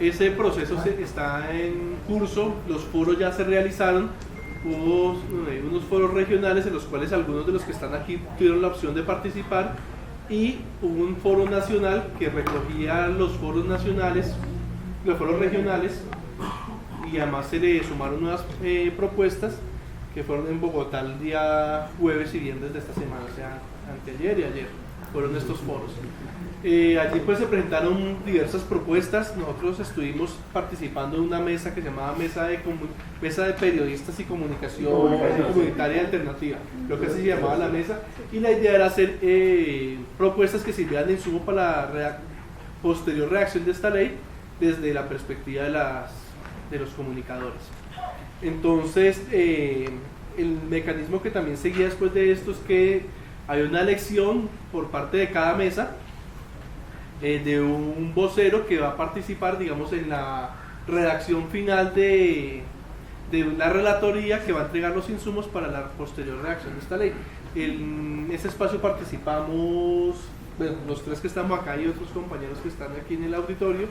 ese proceso está en curso, los foros ya se realizaron, hubo unos foros regionales en los cuales algunos de los que están aquí tuvieron la opción de participar, y hubo un foro nacional que recogía los foros nacionales, los foros regionales, y además se le sumaron nuevas propuestas que fueron en Bogotá el día jueves y viernes de esta semana, o sea, anteayer y ayer fueron estos foros. Allí pues se presentaron diversas propuestas. Nosotros estuvimos participando en una mesa que se llamaba mesa de periodistas y comunicación comunitaria alternativa, creo que así se llamaba la mesa, y la idea era hacer propuestas que sirvieran de insumo para la posterior redacción de esta ley desde la perspectiva de los comunicadores. Entonces el mecanismo que también seguía después de esto es que hay una elección por parte de cada mesa de un vocero que va a participar, digamos, en la redacción final de una relatoría que va a entregar los insumos para la posterior redacción de esta ley. En ese espacio participamos, bueno, los tres que estamos acá y otros compañeros que están aquí en el auditorio,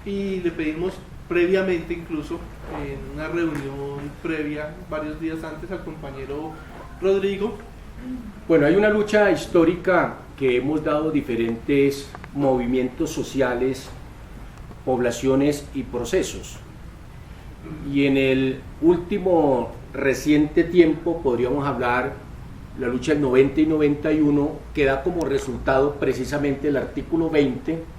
y le pedimos previamente, incluso en una reunión previa varios días antes, al compañero Rodrigo. Bueno, hay una lucha histórica que hemos dado diferentes movimientos sociales, poblaciones y procesos, y en el último reciente tiempo podríamos hablar la lucha del 90 y 91, que da como resultado precisamente el artículo 20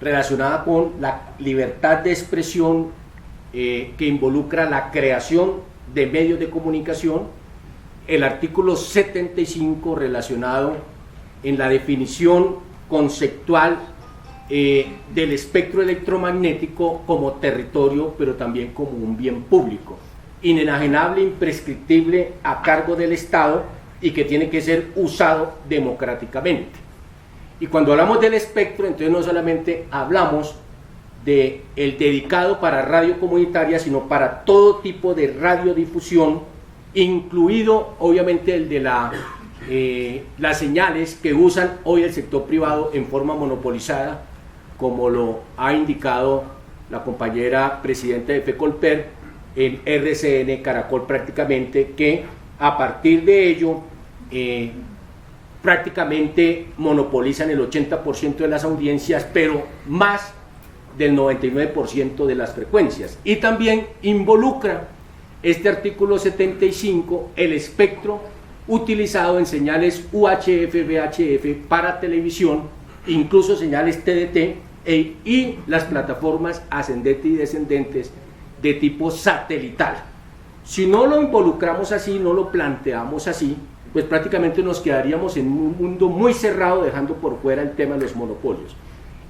relacionada con la libertad de expresión, que involucra la creación de medios de comunicación, el artículo 75 relacionado en la definición conceptual del espectro electromagnético como territorio, pero también como un bien público, inenajenable, imprescriptible, a cargo del Estado, y que tiene que ser usado democráticamente. Y cuando hablamos del espectro, entonces no solamente hablamos del dedicado para radio comunitaria, sino para todo tipo de radiodifusión, incluido obviamente el de las señales que usan hoy el sector privado en forma monopolizada, como lo ha indicado la compañera presidenta de FECOLPER en RCN Caracol, prácticamente, que a partir de ello prácticamente monopolizan el 80% de las audiencias, pero más del 99% de las frecuencias. Y también involucra este artículo 75 el espectro utilizado en señales UHF, VHF para televisión, incluso señales TDT y las plataformas ascendentes y descendentes de tipo satelital. Si no lo involucramos así, no lo planteamos así, pues prácticamente nos quedaríamos en un mundo muy cerrado, dejando por fuera el tema de los monopolios.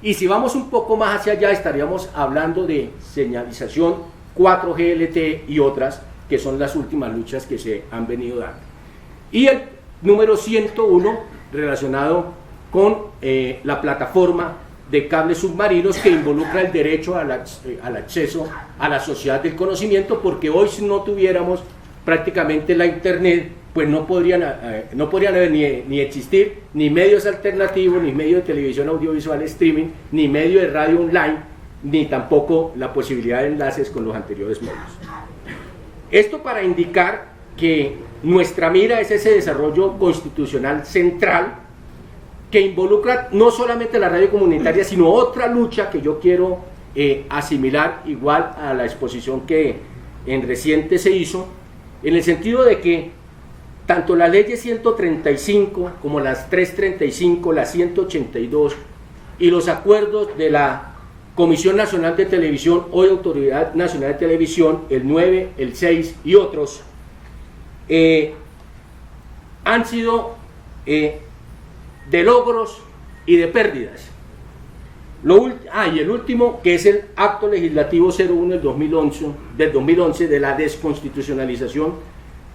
Y si vamos un poco más hacia allá, estaríamos hablando de señalización 4G LTE y otras, que son las últimas luchas que se han venido dando. Y el número 101, relacionado con la plataforma de cables submarinos, que involucra el derecho al acceso a la sociedad del conocimiento, porque hoy, si no tuviéramos prácticamente la internet, pues no podrían haber ni existir ni medios alternativos, ni medios de televisión audiovisual streaming, ni medio de radio online, ni tampoco la posibilidad de enlaces con los anteriores medios. Esto para indicar que nuestra mira es ese desarrollo constitucional central que involucra no solamente la radio comunitaria, sino otra lucha que yo quiero asimilar igual a la exposición que en reciente se hizo, en el sentido de que tanto la ley 135 como las 335, la 182 y los acuerdos de la Comisión Nacional de Televisión, hoy Autoridad Nacional de Televisión, el 9, el 6 y otros, han sido de logros y de pérdidas. Y el último, que es el Acto Legislativo 01 del 2011 de la desconstitucionalización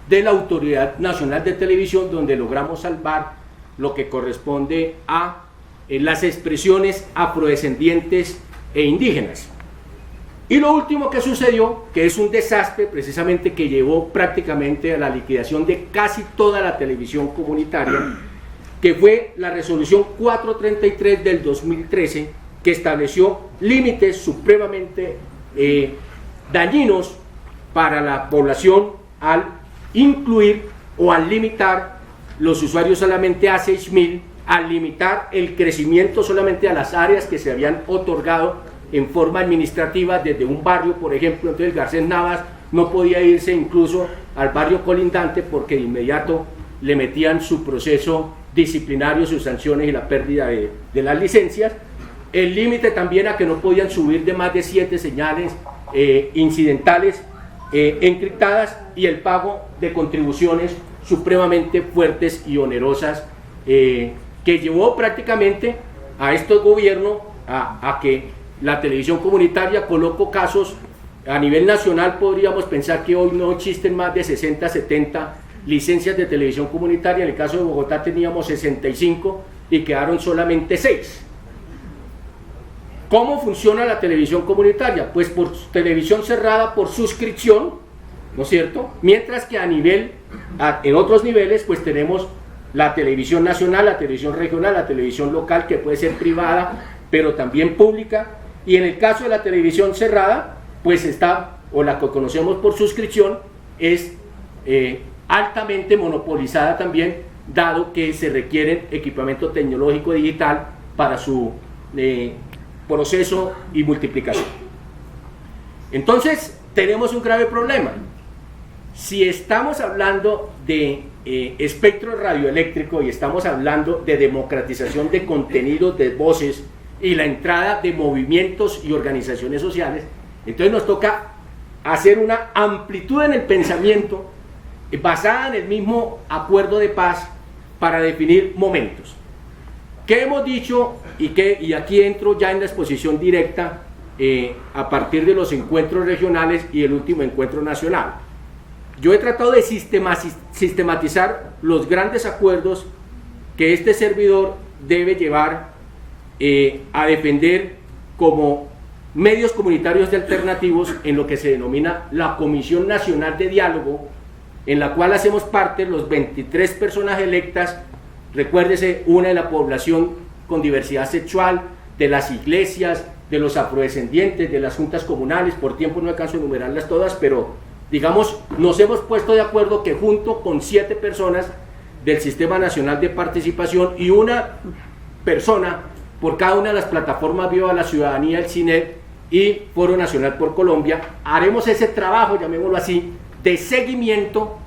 de la Autoridad Nacional de Televisión, donde logramos salvar lo que corresponde a las expresiones afrodescendientes e indígenas. Y lo último que sucedió, que es un desastre precisamente que llevó prácticamente a la liquidación de casi toda la televisión comunitaria, que fue la resolución 433 del 2013, que estableció límites supremamente dañinos para la población al incluir o al limitar los usuarios solamente a 6.000, al limitar el crecimiento solamente a las áreas que se habían otorgado en forma administrativa desde un barrio, por ejemplo. Entonces Garcés Navas no podía irse incluso al barrio colindante porque de inmediato le metían su proceso disciplinario, sus sanciones y la pérdida de las licencias. El límite también a que no podían subir de más de 7 señales incidentales encriptadas, y el pago de contribuciones supremamente fuertes y onerosas que llevó prácticamente a estos gobiernos a que la televisión comunitaria colocó casos a nivel nacional. Podríamos pensar que hoy no existen más de 60, 70 licencias de televisión comunitaria. En el caso de Bogotá teníamos 65 y quedaron solamente 6. ¿Cómo funciona la televisión comunitaria? Pues por televisión cerrada, por suscripción, ¿no es cierto? Mientras que en otros niveles pues tenemos la televisión nacional, la televisión regional, la televisión local, que puede ser privada pero también pública, y en el caso de la televisión cerrada pues está, o la que conocemos por suscripción, es altamente monopolizada también, dado que se requiere equipamiento tecnológico digital para su proceso y multiplicación. Entonces tenemos un grave problema. Si estamos hablando de espectro radioeléctrico y estamos hablando de democratización de contenidos, de voces y la entrada de movimientos y organizaciones sociales, entonces nos toca hacer una amplitud en el pensamiento basada en el mismo acuerdo de paz para definir momentos. ¿Qué hemos dicho y aquí entro ya en la exposición directa a partir de los encuentros regionales y el último encuentro nacional? Yo he tratado de sistematizar los grandes acuerdos que este servidor debe llevar a defender como medios comunitarios de alternativos en lo que se denomina la Comisión Nacional de Diálogo, en la cual hacemos parte los 23 personas electas. Recuérdese, una de la población con diversidad sexual, de las iglesias, de los afrodescendientes, de las juntas comunales. Por tiempo no alcanzo a enumerarlas todas, pero digamos, nos hemos puesto de acuerdo que junto con 7 personas del Sistema Nacional de Participación y una persona por cada una de las plataformas Viva la Ciudadanía, el CINEP y Foro Nacional por Colombia, haremos ese trabajo, llamémoslo así, de seguimiento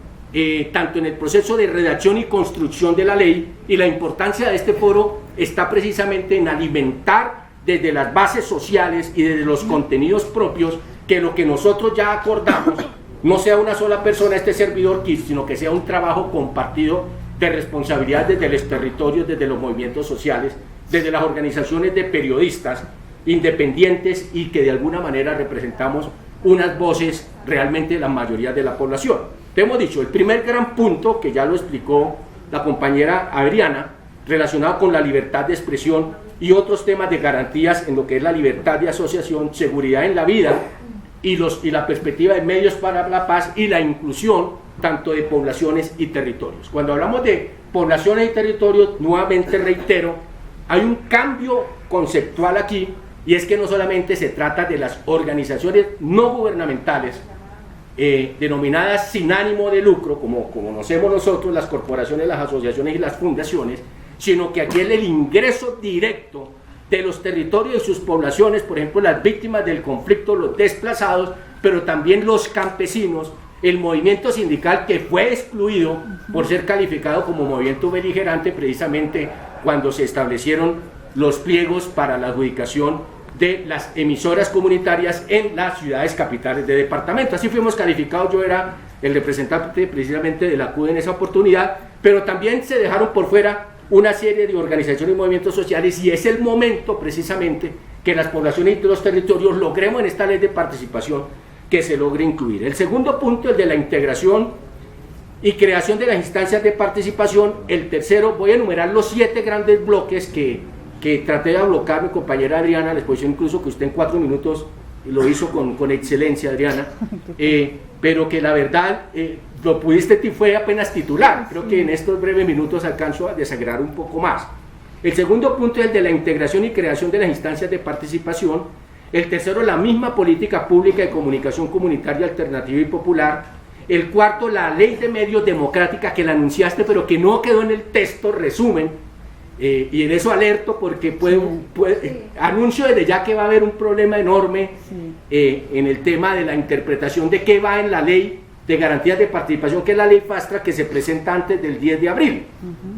tanto en el proceso de redacción y construcción de la ley, y la importancia de este foro está precisamente en alimentar desde las bases sociales y desde los contenidos propios que lo que nosotros ya acordamos no sea una sola persona, este servidor, sino que sea un trabajo compartido de responsabilidad desde los territorios, desde los movimientos sociales, desde las organizaciones de periodistas independientes, y que de alguna manera representamos unas voces realmente de la mayoría de la población. Te hemos dicho, el primer gran punto, que ya lo explicó la compañera Adriana, relacionado con la libertad de expresión y otros temas de garantías en lo que es la libertad de asociación, seguridad en la vida y la perspectiva de medios para la paz y la inclusión tanto de poblaciones y territorios. Cuando hablamos de poblaciones y territorios, nuevamente reitero, hay un cambio conceptual aquí, y es que no solamente se trata de las organizaciones no gubernamentales denominadas sin ánimo de lucro, como conocemos nosotros, las corporaciones, las asociaciones y las fundaciones, sino que aquí es el ingreso directo de los territorios y sus poblaciones, por ejemplo, las víctimas del conflicto, los desplazados, pero también los campesinos, el movimiento sindical, que fue excluido por ser calificado como movimiento beligerante precisamente cuando se establecieron los pliegos para la adjudicación de las emisoras comunitarias en las ciudades capitales de departamento. Así fuimos calificados, yo era el representante precisamente de la CUDE en esa oportunidad, pero también se dejaron por fuera una serie de organizaciones y movimientos sociales, y es el momento precisamente que las poblaciones y los territorios logremos en esta ley de participación que se logre incluir. El segundo punto, el de la integración y creación de las instancias de participación. El tercero, voy a enumerar los 7 grandes bloques que traté de ablocar mi compañera Adriana, la exposición incluso que usted en 4 minutos lo hizo con excelencia, Adriana, pero que la verdad fue apenas titular. Creo que en estos breves minutos alcanzo a desagregar un poco más. El segundo punto es el de la integración y creación de las instancias de participación. El tercero, la misma política pública de comunicación comunitaria, alternativa y popular. El cuarto, la ley de medios democrática que la anunciaste, pero que no quedó en el texto resumen. Y en eso alerto porque anuncio desde ya que va a haber un problema enorme en el tema de la interpretación de qué va en la ley de garantías de participación, que es la ley FASTRA que se presenta antes del 10 de abril,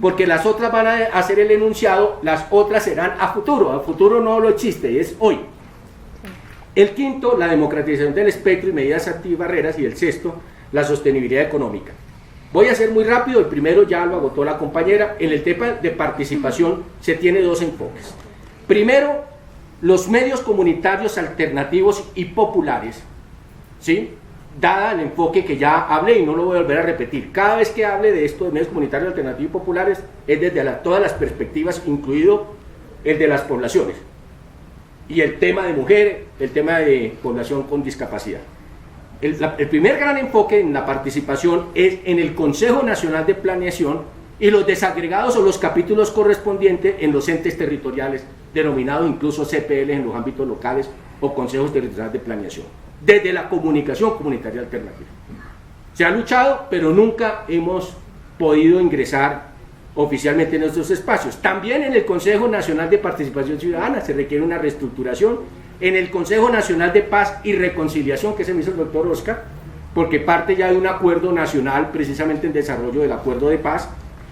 porque las otras van a hacer el enunciado, las otras serán a futuro no lo existe, es hoy. El quinto, la democratización del espectro y medidas antibarreras, y el sexto, la sostenibilidad económica. Voy a ser muy rápido, el primero ya lo agotó la compañera. En el tema de participación se tiene dos enfoques. Primero, los medios comunitarios alternativos y populares, ¿sí? Dada el enfoque que ya hablé y no lo voy a volver a repetir. Cada vez que hable de esto de medios comunitarios alternativos y populares es desde todas las perspectivas, incluido el de las poblaciones. Y el tema de mujeres, el tema de población con discapacidad. El primer gran enfoque en la participación es en el Consejo Nacional de Planeación y los desagregados o los capítulos correspondientes en los entes territoriales, denominados incluso CPL en los ámbitos locales o Consejos Territoriales de Planeación, desde la comunicación comunitaria alternativa. Se ha luchado, pero nunca hemos podido ingresar oficialmente en estos espacios. También en el Consejo Nacional de Participación Ciudadana se requiere una reestructuración. En el Consejo Nacional de Paz y Reconciliación, que se me hizo el doctor Oscar, porque parte ya de un acuerdo nacional, precisamente en desarrollo del acuerdo de paz.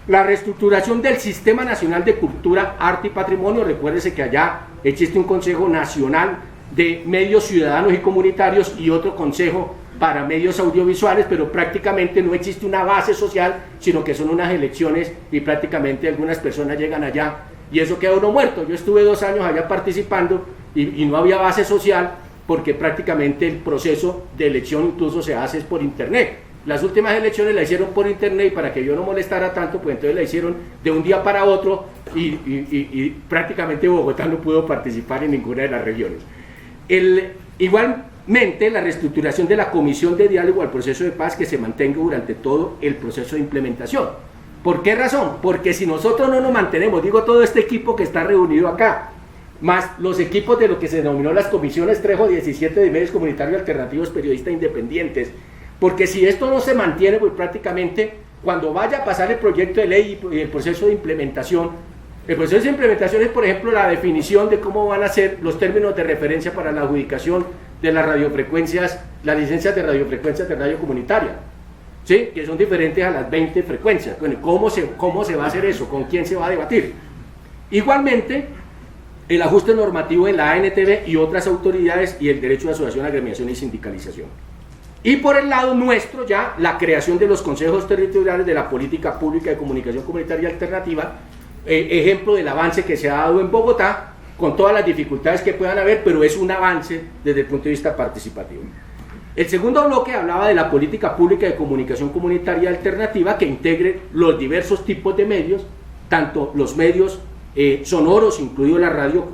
La reestructuración del Sistema Nacional de Cultura, Arte y Patrimonio. Recuérdese que allá existe un Consejo Nacional de Medios Ciudadanos y Comunitarios y otro Consejo para Medios Audiovisuales, pero prácticamente no existe una base social, sino que son unas elecciones y prácticamente algunas personas llegan allá y eso queda uno muerto. Yo estuve 2 años allá participando y no había base social porque prácticamente el proceso de elección incluso se hace por internet. Las últimas elecciones la hicieron por internet y para que yo no molestara tanto, pues entonces la hicieron de un día para otro y prácticamente Bogotá no pudo participar en ninguna de las regiones. Igualmente, la reestructuración de la Comisión de Diálogo al Proceso de Paz que se mantenga durante todo el proceso de implementación. ¿Por qué razón? Porque si nosotros no nos mantenemos, digo todo este equipo que está reunido acá, más los equipos de lo que se denominó las comisiones Trejo 17 de medios comunitarios alternativos, periodistas independientes, porque si esto no se mantiene, pues prácticamente cuando vaya a pasar el proyecto de ley y el proceso de implementación, el proceso de implementación es, por ejemplo, la definición de cómo van a ser los términos de referencia para la adjudicación de las radiofrecuencias, las licencias de radiofrecuencias de radio comunitaria, ¿sí? Que son diferentes a las 20 frecuencias. Bueno, ¿cómo se va a hacer eso? ¿Con quién se va a debatir? Igualmente, el ajuste normativo en la ANTV y otras autoridades y el derecho de asociación, agremiación y sindicalización. Y por el lado nuestro ya, la creación de los consejos territoriales de la política pública de comunicación comunitaria alternativa, ejemplo del avance que se ha dado en Bogotá, con todas las dificultades que puedan haber, pero es un avance desde el punto de vista participativo. El segundo bloque hablaba de la política pública de comunicación comunitaria alternativa que integre los diversos tipos de medios, tanto los medios sonoros, incluido la radio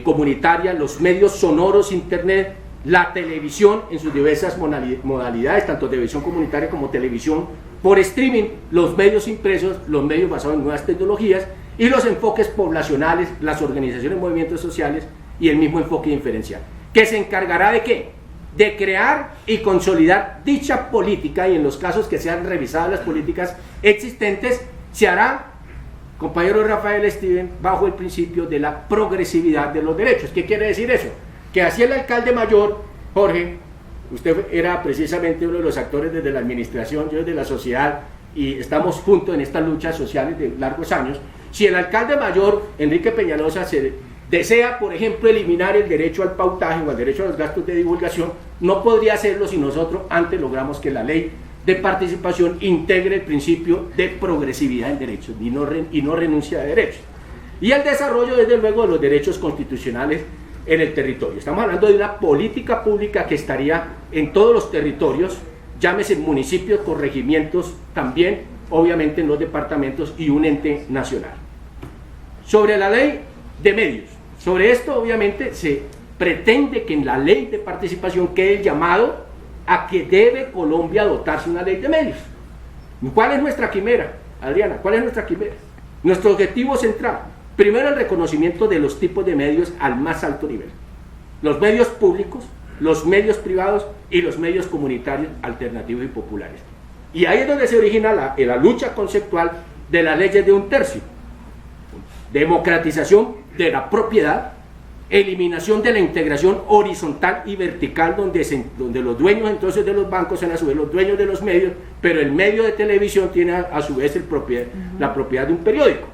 comunitaria, los medios sonoros, internet, la televisión en sus diversas modalidades, tanto televisión comunitaria como televisión por streaming, los medios impresos, los medios basados en nuevas tecnologías y los enfoques poblacionales, las organizaciones, movimientos sociales y el mismo enfoque diferencial, que se encargará de ¿qué? De crear y consolidar dicha política, y en los casos que sean revisadas las políticas existentes, se hará, compañero Rafael Steven, bajo el principio de la progresividad de los derechos. ¿Qué quiere decir eso? Que así el alcalde mayor, Jorge, usted era precisamente uno de los actores desde la administración, yo desde la sociedad, y estamos juntos en estas luchas sociales de largos años. Si el alcalde mayor, Enrique Peñalosa, desea, por ejemplo, eliminar el derecho al pautaje o el derecho a los gastos de divulgación, no podría hacerlo si nosotros antes logramos que la ley de participación integre el principio de progresividad en derechos y no renuncia de derechos. Y el desarrollo, desde luego, de los derechos constitucionales en el territorio. Estamos hablando de una política pública que estaría en todos los territorios, llámese municipios, corregimientos, también, obviamente, en los departamentos y un ente nacional. Sobre la ley de medios, sobre esto, obviamente, se pretende que en la ley de participación quede el llamado a que debe Colombia dotarse una ley de medios. ¿Cuál es nuestra quimera, Adriana? ¿Cuál es nuestra quimera? Nuestro objetivo central, Primero, el reconocimiento de los tipos de medios al más alto nivel. Los medios públicos, los medios privados y los medios comunitarios, alternativos y populares. Y ahí es donde se origina la lucha conceptual de las leyes de un tercio. Democratización de la propiedad, eliminación de la integración horizontal y vertical, donde los dueños entonces de los bancos son a su vez los dueños de los medios, pero el medio de televisión tiene a su vez la propiedad de un periódico.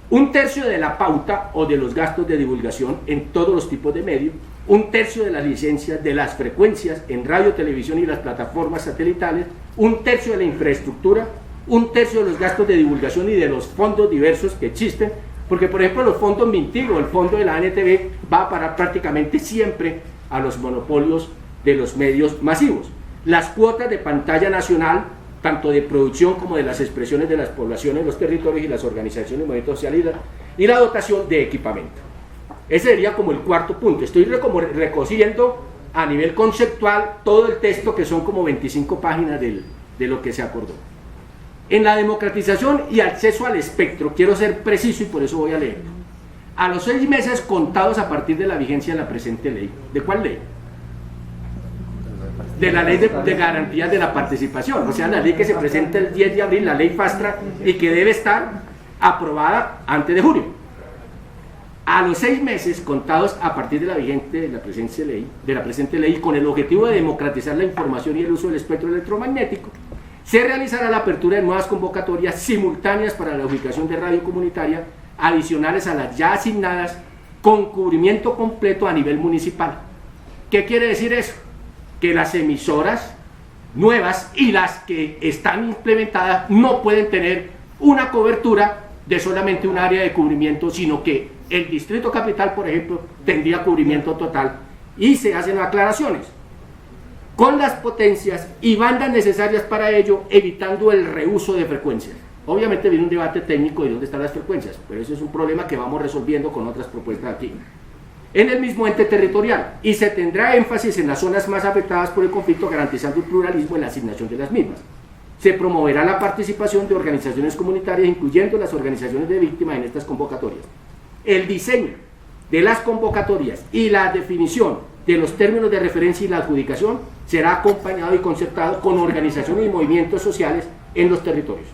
Un tercio de la pauta o de los gastos de divulgación en todos los tipos de medios, un tercio de las licencias de las frecuencias en radio, televisión y las plataformas satelitales, un tercio de la infraestructura, un tercio de los gastos de divulgación y de los fondos diversos que existen, porque por ejemplo los fondos Mintigo, el fondo de la NTV va a parar prácticamente siempre a los monopolios de los medios masivos. Las cuotas de pantalla nacional, tanto de producción como de las expresiones de las poblaciones, los territorios y las organizaciones de movimientos sociales, y la dotación de equipamiento. Ese sería como el cuarto punto. Estoy recogiendo a nivel conceptual todo el texto, que son como 25 páginas de lo que se acordó. En la democratización y acceso al espectro, quiero ser preciso y por eso voy a leer. A los 6 meses contados a partir de la vigencia de la presente ley. ¿De cuál ley? De la ley de garantías de la participación, o sea, la ley que se presenta el 10 de abril, la ley FASTRA, y que debe estar aprobada antes de julio. A los 6 meses contados a partir de la vigente de la presente ley, con el objetivo de democratizar la información y el uso del espectro electromagnético, se realizará la apertura de nuevas convocatorias simultáneas para la ubicación de radio comunitaria, adicionales a las ya asignadas, con cubrimiento completo a nivel municipal. ¿Qué quiere decir eso? Que las emisoras nuevas y las que están implementadas no pueden tener una cobertura de solamente un área de cubrimiento, sino que el Distrito Capital, por ejemplo, tendría cubrimiento total, y se hacen aclaraciones con las potencias y bandas necesarias para ello, evitando el reuso de frecuencias. Obviamente viene un debate técnico de dónde están las frecuencias, pero eso es un problema que vamos resolviendo con otras propuestas aquí. En el mismo ente territorial, y se tendrá énfasis en las zonas más afectadas por el conflicto, garantizando el pluralismo en la asignación de las mismas. Se promoverá la participación de organizaciones comunitarias, incluyendo las organizaciones de víctimas en estas convocatorias. El diseño de las convocatorias y la definición de los términos de referencia y la adjudicación será acompañado y concertado con organizaciones y movimientos sociales en los territorios.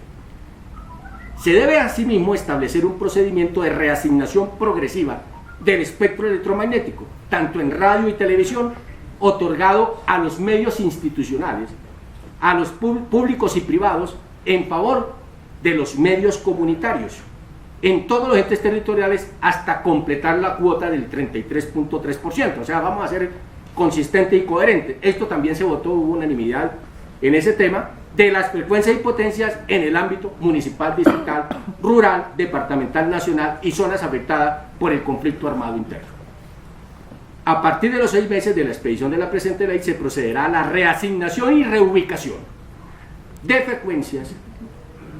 Se debe asimismo establecer un procedimiento de reasignación progresiva del espectro electromagnético, tanto en radio y televisión, otorgado a los medios institucionales, a los públicos y privados, en favor de los medios comunitarios, en todos los entes territoriales, hasta completar la cuota del 33.3%. O sea, vamos a ser consistente y coherente. Esto también se votó, hubo unanimidad en ese tema, de las frecuencias y potencias en el ámbito municipal, distrital, rural, departamental, nacional y zonas afectadas por el conflicto armado interno. A partir de los 6 meses de la expedición de la presente ley, se procederá a la reasignación y reubicación de frecuencias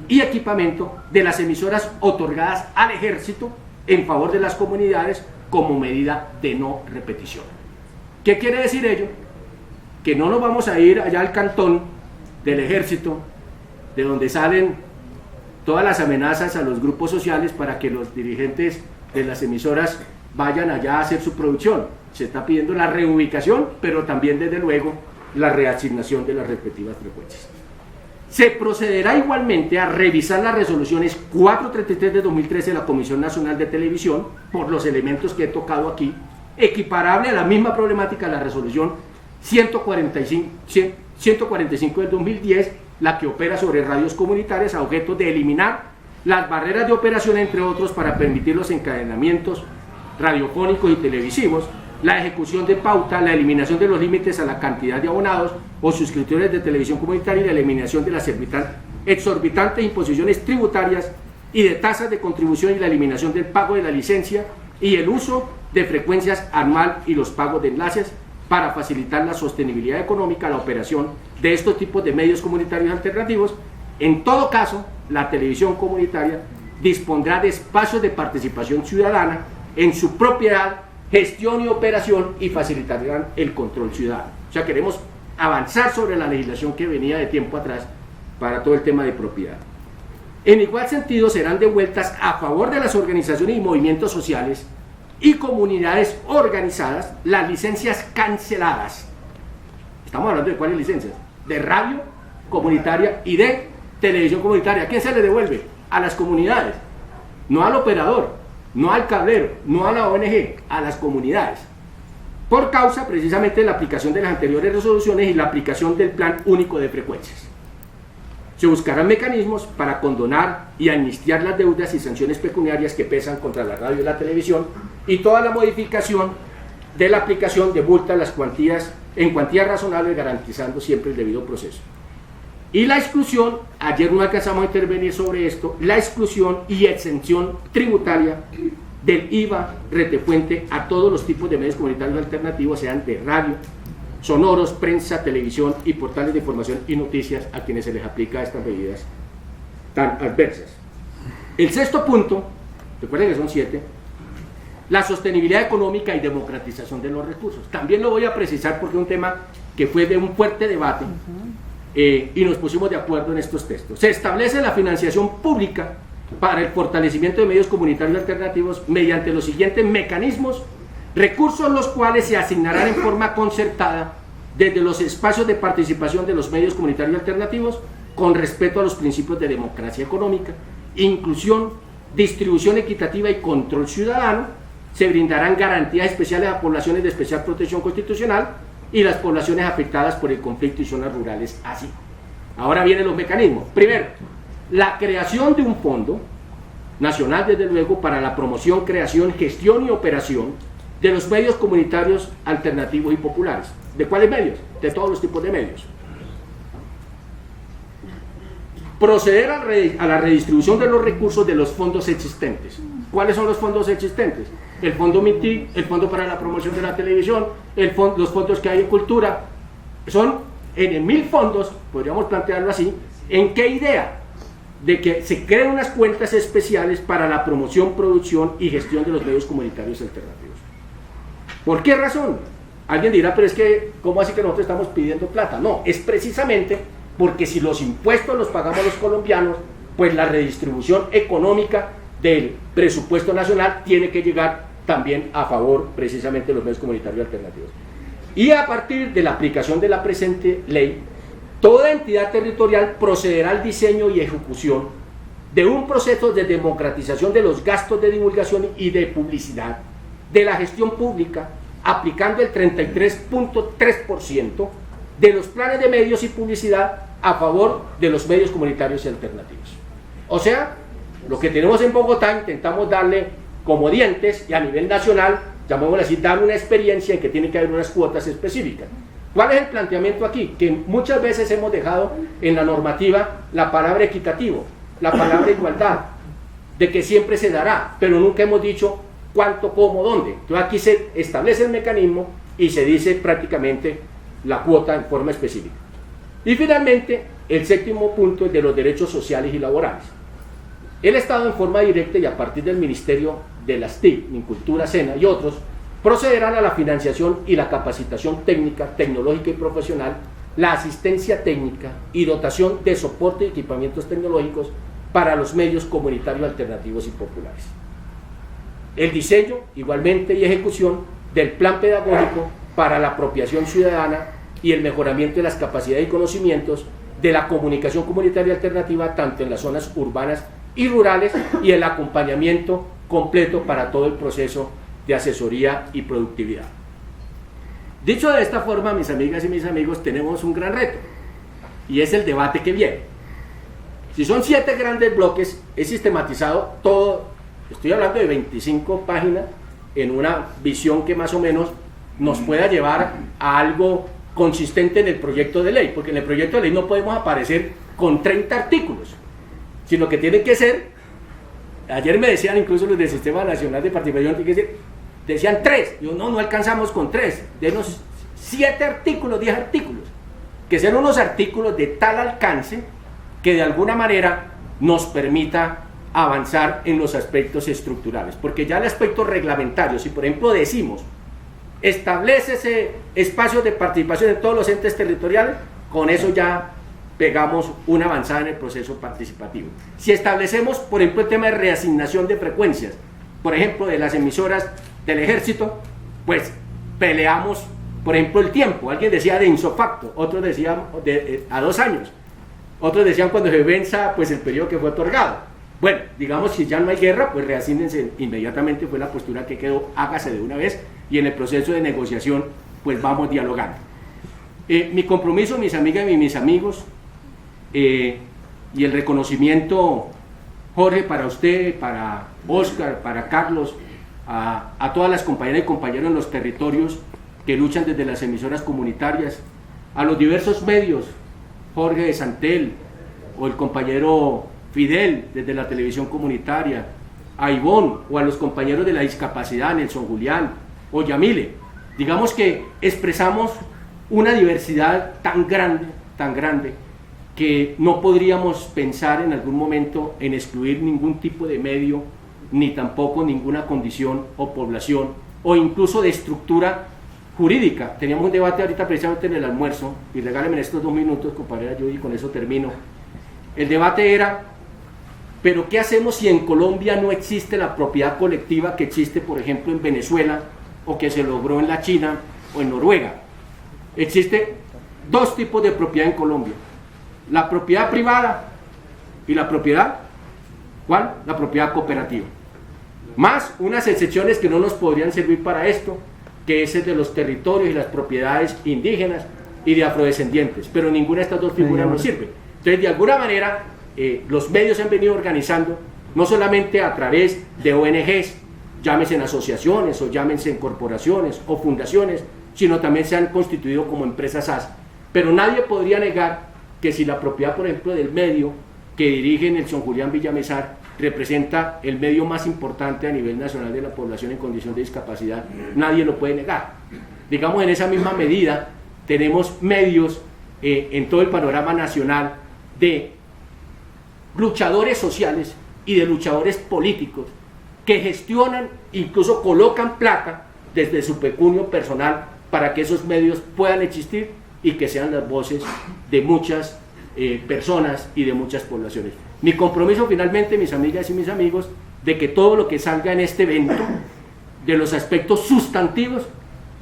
y equipamiento de las emisoras otorgadas al Ejército en favor de las comunidades como medida de no repetición. ¿Qué quiere decir ello? Que no nos vamos a ir allá al cantón del Ejército, de donde salen todas las amenazas a los grupos sociales para que los dirigentes de las emisoras vayan allá a hacer su producción. Se está pidiendo la reubicación, pero también desde luego la reasignación de las respectivas frecuencias. Se procederá igualmente a revisar las resoluciones 433 de 2013 de la Comisión Nacional de Televisión, por los elementos que he tocado aquí, equiparable a la misma problemática de la resolución 145 del 2010, la que opera sobre radios comunitarias, a objeto de eliminar las barreras de operación, entre otros, para permitir los encadenamientos radiofónicos y televisivos, la ejecución de pauta, la eliminación de los límites a la cantidad de abonados o suscriptores de televisión comunitaria y la eliminación de las exorbitantes imposiciones tributarias y de tasas de contribución, y la eliminación del pago de la licencia y el uso de frecuencias anual y los pagos de enlaces, para facilitar la sostenibilidad económica, la operación de estos tipos de medios comunitarios alternativos. En todo caso, la televisión comunitaria dispondrá de espacios de participación ciudadana en su propiedad, gestión y operación, y facilitarán el control ciudadano. O sea, queremos avanzar sobre la legislación que venía de tiempo atrás para todo el tema de propiedad. En igual sentido, serán devueltas a favor de las organizaciones y movimientos sociales y comunidades organizadas las licencias canceladas. Estamos hablando de cuáles licencias: de radio comunitaria y de televisión comunitaria. ¿A quién se le devuelve? A las comunidades, no al operador, no al cablero, no a la ONG, a las comunidades, por causa precisamente de la aplicación de las anteriores resoluciones y la aplicación del Plan Único de Frecuencias. Se buscarán mecanismos para condonar y amnistiar las deudas y sanciones pecuniarias que pesan contra la radio y la televisión, y toda la modificación de la aplicación de multas las cuantías, en cuantías razonables, garantizando siempre el debido proceso. Y la exclusión, ayer no alcanzamos a intervenir sobre esto, la exclusión y exención tributaria del IVA retefuente a todos los tipos de medios comunitarios alternativos, sean de radio, sonoros, prensa, televisión y portales de información y noticias, a quienes se les aplica estas medidas tan adversas. El sexto punto, recuerden que son 7, la sostenibilidad económica y democratización de los recursos. También lo voy a precisar porque es un tema que fue de un fuerte debate y nos pusimos de acuerdo en estos textos. Se establece la financiación pública para el fortalecimiento de medios comunitarios alternativos mediante los siguientes mecanismos, recursos los cuales se asignarán en forma concertada desde los espacios de participación de los medios comunitarios alternativos con respeto a los principios de democracia económica, inclusión, distribución equitativa y control ciudadano. Se brindarán garantías especiales a poblaciones de especial protección constitucional y las poblaciones afectadas por el conflicto y zonas rurales así. Ahora vienen los mecanismos. Primero, la creación de un fondo nacional, desde luego, para la promoción, creación, gestión y operación de los medios comunitarios alternativos y populares. ¿De cuáles medios? De todos los tipos de medios. Proceder a la redistribución de los recursos de los fondos existentes. ¿Cuáles son los fondos existentes? El Fondo MITI, el Fondo para la Promoción de la Televisión, los fondos que hay en cultura. Son en 1000 fondos, podríamos plantearlo así. ¿En qué idea? De que se creen unas cuentas especiales para la promoción, producción y gestión de los medios comunitarios alternativos. ¿Por qué razón? Alguien dirá, pero es que, ¿cómo así que nosotros estamos pidiendo plata? No, es precisamente porque si los impuestos los pagamos los colombianos, pues la redistribución económica del presupuesto nacional tiene que llegar también a favor precisamente de los medios comunitarios alternativos. Y a partir de la aplicación de la presente ley, toda entidad territorial procederá al diseño y ejecución de un proceso de democratización de los gastos de divulgación y de publicidad de la gestión pública, aplicando el 33.3% de los planes de medios y publicidad a favor de los medios comunitarios y alternativos. O sea, lo que tenemos en Bogotá intentamos darle como dientes, y a nivel nacional, llamémoslo así, dar una experiencia en que tiene que haber unas cuotas específicas. ¿Cuál es el planteamiento aquí? Que muchas veces hemos dejado en la normativa la palabra equitativo, la palabra igualdad, de que siempre se dará, pero nunca hemos dicho cuánto, cómo, dónde. Entonces aquí se establece el mecanismo y se dice prácticamente la cuota en forma específica. Y finalmente, el séptimo punto es de los derechos sociales y laborales. El Estado, en forma directa y a partir del Ministerio de las TIC, Mincultura, SENA y otros, procederán a la financiación y la capacitación técnica, tecnológica y profesional, la asistencia técnica y dotación de soporte y equipamientos tecnológicos para los medios comunitarios alternativos y populares. El diseño, igualmente, y ejecución del plan pedagógico para la apropiación ciudadana y el mejoramiento de las capacidades y conocimientos de la comunicación comunitaria alternativa, tanto en las zonas urbanas y rurales, y el acompañamiento completo para todo el proceso de asesoría y productividad. Dicho de esta forma, mis amigas y mis amigos, tenemos un gran reto, y es el debate que viene. Si son 7 grandes bloques, he sistematizado todo, estoy hablando de 25 páginas, en una visión que más o menos nos pueda llevar a algo consistente en el proyecto de ley, porque en el proyecto de ley no podemos aparecer con 30 artículos, sino que tiene que ser, ayer me decían incluso los del Sistema Nacional de Participación, decían 3, yo no alcanzamos con 3, denos 7 artículos, 10 artículos, que sean unos artículos de tal alcance que de alguna manera nos permita avanzar en los aspectos estructurales, porque ya el aspecto reglamentario, si por ejemplo decimos, establece ese espacio de participación en todos los entes territoriales, con eso ya pegamos una avanzada en el proceso participativo. Si establecemos, por ejemplo, el tema de reasignación de frecuencias, por ejemplo, de las emisoras del ejército, pues peleamos, por ejemplo, el tiempo. Alguien decía de insofacto, otros decían a 2 años, otros decían cuando se venza pues el periodo que fue otorgado. Bueno, digamos, si ya no hay guerra, pues reasígnense inmediatamente, fue la postura que quedó, hágase de una vez, y en el proceso de negociación pues vamos dialogando. Mi compromiso, mis amigas y mis amigos, y el reconocimiento, Jorge, para usted, para Oscar, para Carlos, a todas las compañeras y compañeros en los territorios que luchan desde las emisoras comunitarias, a los diversos medios, Jorge de Santel, o el compañero Fidel desde la televisión comunitaria, a Ivonne, o a los compañeros de la discapacidad, Nelson Julián, o Yamile. Digamos que expresamos una diversidad tan grande, que no podríamos pensar en algún momento en excluir ningún tipo de medio, ni tampoco ninguna condición o población, o incluso de estructura jurídica. Teníamos un debate ahorita precisamente en el almuerzo, y regálenme estos 2 minutos, compañera Judy, y con eso termino. El debate era, ¿pero qué hacemos si en Colombia no existe la propiedad colectiva que existe, por ejemplo, en Venezuela, o que se logró en la China o en Noruega? Existen 2 tipos de propiedad en Colombia: la propiedad privada y la propiedad, ¿cuál? La propiedad cooperativa. Más unas excepciones que no nos podrían servir para esto, que es el de los territorios y las propiedades indígenas y de afrodescendientes, pero ninguna de estas 2 figuras nos sirve. Entonces, de alguna manera, los medios se han venido organizando, no solamente a través de ONGs, llámense en asociaciones, o llámense en corporaciones o fundaciones, sino también se han constituido como empresas SAS. Pero nadie podría negar que si la propiedad, por ejemplo, del medio que dirige Nelson Julián Villamizar representa el medio más importante a nivel nacional de la población en condición de discapacidad, nadie lo puede negar. Digamos, en esa misma medida, tenemos medios en todo el panorama nacional de luchadores sociales y de luchadores políticos que gestionan, incluso colocan plata desde su pecunio personal para que esos medios puedan existir y que sean las voces de muchas personas y de muchas poblaciones. Mi compromiso finalmente, mis amigas y mis amigos, de que todo lo que salga en este evento, de los aspectos sustantivos,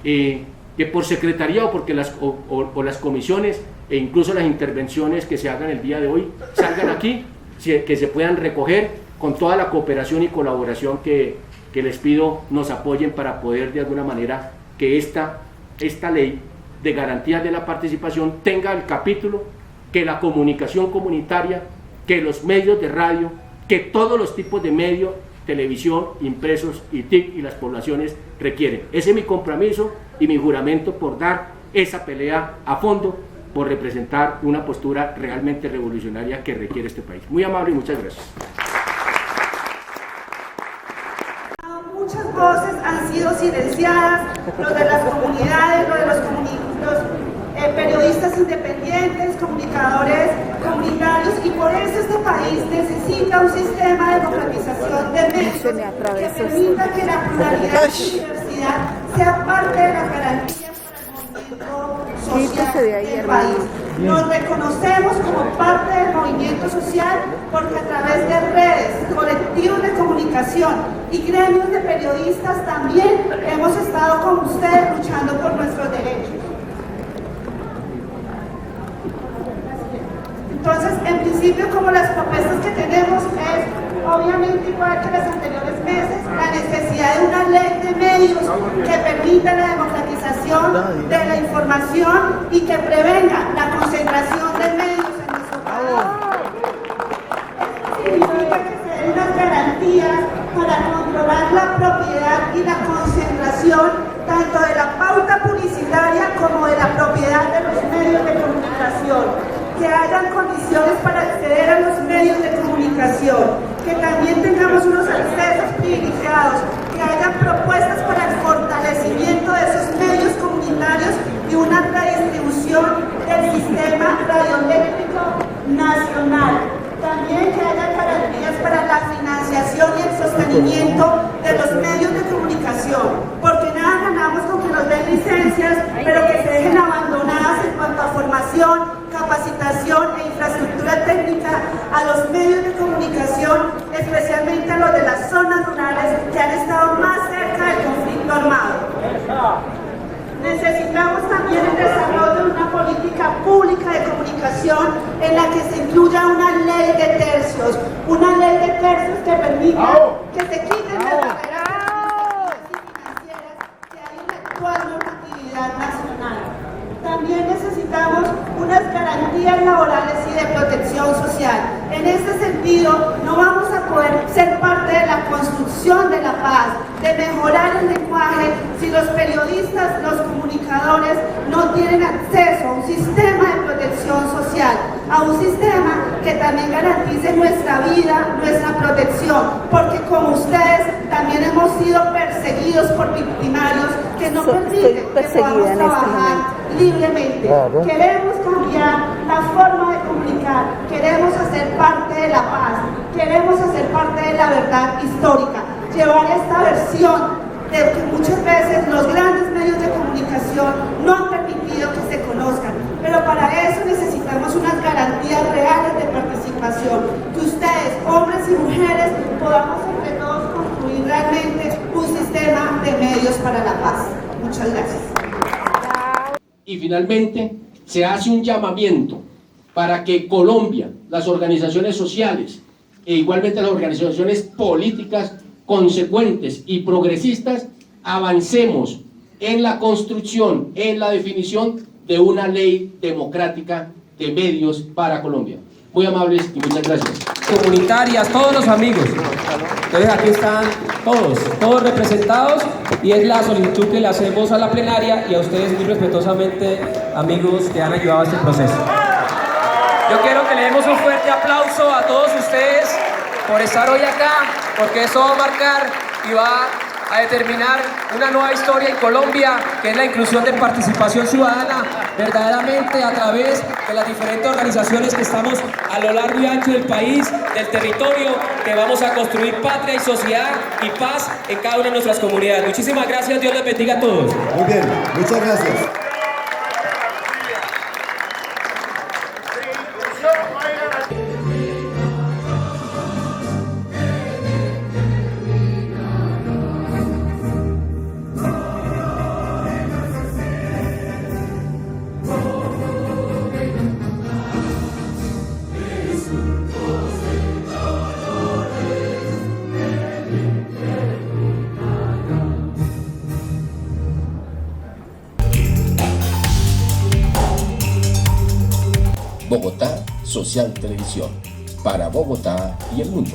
que por secretaría o porque las comisiones e incluso las intervenciones que se hagan el día de hoy salgan aquí, que se puedan recoger con toda la cooperación y colaboración que les pido nos apoyen para poder de alguna manera que esta ley de garantías de la participación tenga el capítulo que la comunicación comunitaria, que los medios de radio, que todos los tipos de medios, televisión, impresos y TIC y las poblaciones requieren. Ese es mi compromiso y mi juramento por dar esa pelea a fondo, por representar una postura realmente revolucionaria que requiere este país. Muy amable y muchas gracias. Muchas voces han sido silenciadas, los de las comunidades, los de los periodistas independientes, comunicadores comunitarios, y por eso este país necesita un sistema de democratización de medios que permita que la pluralidad y diversidad sea parte de las garantías para el movimiento social del país. Nos reconocemos como parte del movimiento social porque a través de redes, colectivos de comunicación y gremios de periodistas también hemos estado con ustedes luchando por nuestros derechos. Entonces, en principio, como las propuestas que tenemos es, obviamente, igual que los anteriores meses, la necesidad de una ley de medios que permita la democratización de la información y que prevenga la concentración de medios en nuestro país. Significa que se den unas garantías para controlar la propiedad y la concentración tanto de la pauta publicitaria como de la propiedad de los medios de comunicación. Que hayan condiciones para acceder a los medios de comunicación, que también tengamos unos accesos privilegiados, que haya propuestas para el fortalecimiento de esos medios comunitarios y una redistribución del sistema radioeléctrico nacional. También que haya garantías para la financiación y el sostenimiento de los medios de comunicación, porque nada ganamos con que nos den licencias, pero que se dejen abandonadas en cuanto a formación, capacitación e redacción en la que se incluya una ley de tercios que permita que se quiten las barreras financieras que hay en la actual normatividad nacional. También necesitamos unas garantías laborales y de protección social. En este sentido, no vamos a poder ser parte de la construcción de la paz, de mejorar el lenguaje, si los periodistas, los comunicadores no tienen acceso a un sistema de protección social, a un sistema que también garantice nuestra vida, nuestra protección, porque como ustedes también hemos sido perseguidos por victimarios que no permiten que podamos trabajar libremente. Queremos cambiar la forma de comunicar, queremos hacer parte de la paz, queremos hacer parte de la verdad histórica, llevar esta versión de que muchas veces los grandes medios de comunicación no han permitido que se conozcan, pero para eso necesitamos unas garantías reales de participación, que ustedes, hombres y mujeres, podamos entre todos construir realmente un sistema de medios para la paz. Muchas gracias. Y finalmente, se hace un llamamiento para que Colombia, las organizaciones sociales e igualmente las organizaciones políticas consecuentes y progresistas, avancemos en la construcción, en la definición de una ley democrática de medios para Colombia. Muy amables y muchas gracias. Comunitarias, todos los amigos. Entonces aquí están todos representados, y es la solicitud que le hacemos a la plenaria y a ustedes muy respetuosamente, amigos que han ayudado a este proceso. Yo quiero que le demos un fuerte aplauso a todos ustedes por estar hoy acá, porque eso va a marcar y va a determinar una nueva historia en Colombia, que es la inclusión de participación ciudadana, verdaderamente a través de las diferentes organizaciones que estamos a lo largo y ancho del país, del territorio, que vamos a construir patria y sociedad y paz en cada una de nuestras comunidades. Muchísimas gracias, Dios les bendiga a todos. Muy bien, muchas gracias. Bogotá Social Televisión, para Bogotá y el mundo.